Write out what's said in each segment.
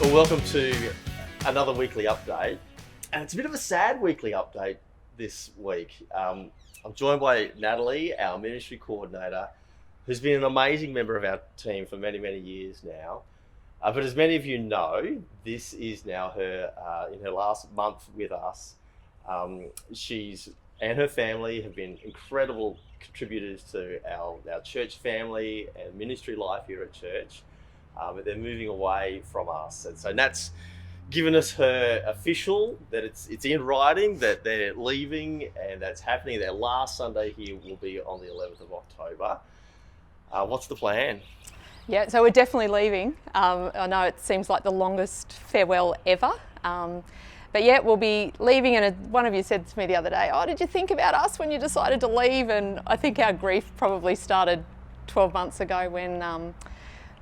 Well, welcome to another weekly update, and it's a bit of a sad weekly update this week. I'm joined by Natalie, our ministry coordinator, who's been an amazing member of our team for many, many years now. But as many of you know, this is now her in her last month with us. She's and her family have been incredible contributors to our church family and ministry life here at church. But they're moving away from us, and so Nat's given us her official that it's in writing that they're leaving, and that's happening. Their last Sunday here will be on the 11th of October. What's the plan? Yeah, so we're definitely leaving. I know it seems like the longest farewell ever. But yeah, we'll be leaving, and one of you said to me the other day, "Oh, did you think about us when you decided to leave?" And I think our grief probably started 12 months ago when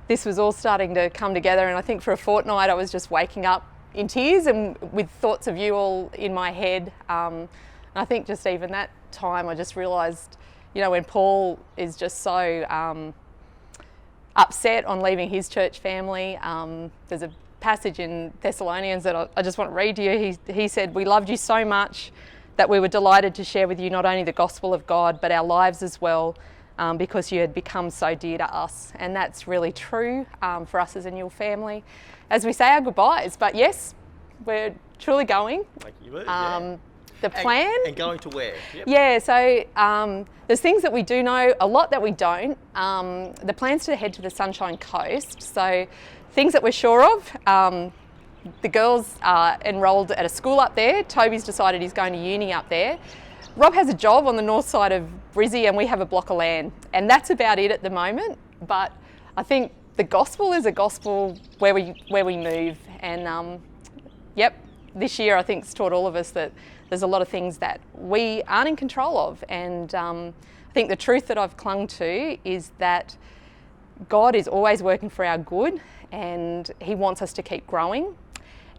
this was all starting to come together. And I think for a fortnight I was just waking up in tears and with thoughts of you all in my head. And I think just even that time I just realised, when Paul is just so upset on leaving his church family, there's a passage in Thessalonians that I just want to read to you. He said, "We loved you so much that we were delighted to share with you not only the gospel of God but our lives as well, because you had become so dear to us." And that's really true for us as a new family as we say our goodbyes. But yes, we're truly going. Like you were, The plan. And going to where? Yep. Yeah, so there's things that we do know, a lot that we don't. The plan's to head to the Sunshine Coast. So things that we're sure of, the girls are enrolled at a school up there. Toby's decided he's going to uni up there. Rob has a job on the north side of Brizzy, and we have a block of land. And that's about it at the moment. But I think the gospel is a gospel where we move. And this year I think it's taught all of us that there's a lot of things that we aren't in control of. And I think the truth that I've clung to is that God is always working for our good, and he wants us to keep growing.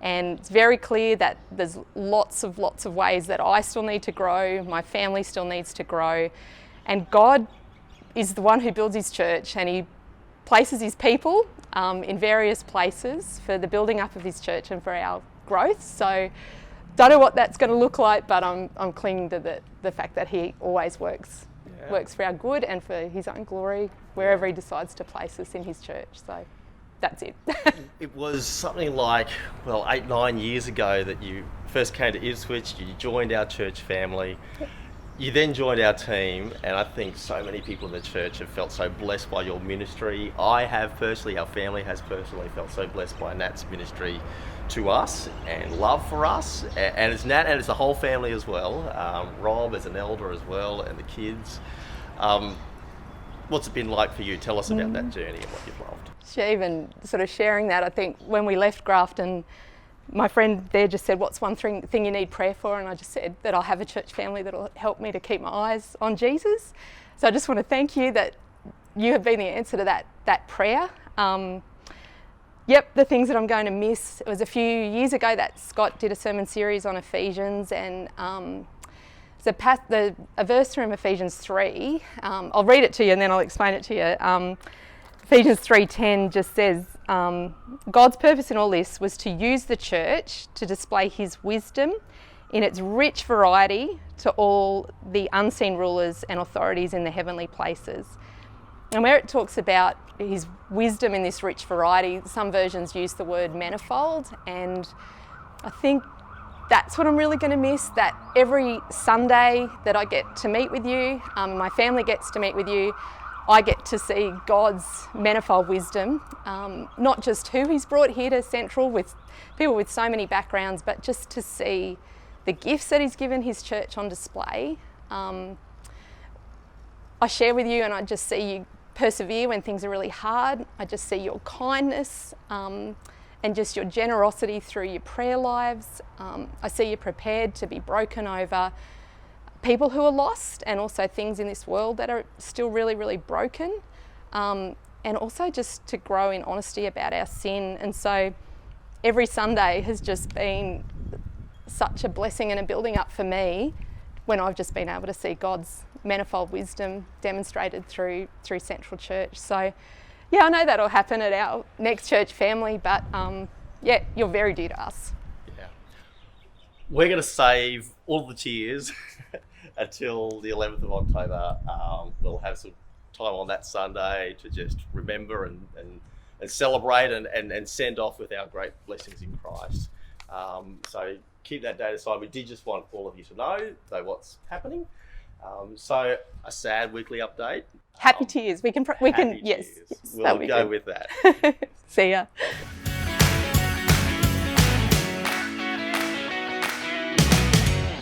And it's very clear that there's lots of ways that I still need to grow, my family still needs to grow. And God is the one who builds his church, and he places his people in various places for the building up of his church and for our growth. So don't know what that's going to look like, but I'm clinging to the fact that he always works for our good and for his own glory wherever he decides to place us in his church. So that's it. It was something like, 8-9 years ago that you first came to Ipswich, you joined our church family. You then joined our team, and I think so many people in the church have felt so blessed by your ministry. I have personally, our family has personally felt so blessed by Nat's ministry to us and love for us. And it's Nat and it's the whole family as well. Rob as an elder as well, and the kids. What's it been like for you? Tell us about that journey and what you've loved. Even sort of sharing that, I think when we left Grafton, my friend there just said, "What's one thing you need prayer for?" And I just said that I'll have a church family that'll help me to keep my eyes on Jesus. So I just want to thank you that you have been the answer to that prayer. The things that I'm going to miss. It was a few years ago that Scott did a sermon series on Ephesians, and a verse from Ephesians 3. I'll read it to you and then I'll explain it to you. Ephesians 3:10 just says, God's purpose in all this was to use the church to display his wisdom in its rich variety to all the unseen rulers and authorities in the heavenly places. And where it talks about his wisdom in this rich variety, some versions use the word manifold, and I think that's what I'm really going to miss, that every Sunday that I get to meet with you, my family gets to meet with you, I get to see God's manifold wisdom, not just who he's brought here to Central with people with so many backgrounds, but just to see the gifts that he's given his church on display. I share with you and I just see you persevere when things are really hard. I just see your kindness and just your generosity through your prayer lives. I see you prepared to be broken over people who are lost, and also things in this world that are still really, really broken, and also just to grow in honesty about our sin. And so every Sunday has just been such a blessing and a building up for me when I've just been able to see God's manifold wisdom demonstrated through Central Church. So yeah, I know that'll happen at our next church family, but yeah, you're very dear to us. Yeah. We're going to save all the tears until the 11th of October. We'll have some time on that Sunday to just remember and celebrate and send off with our great blessings in Christ. So keep that date aside. We did just want all of you to know what's happening. So a sad weekly update. Happy tears. We can. Happy Yes. tears. We'll go with that. See ya. Welcome.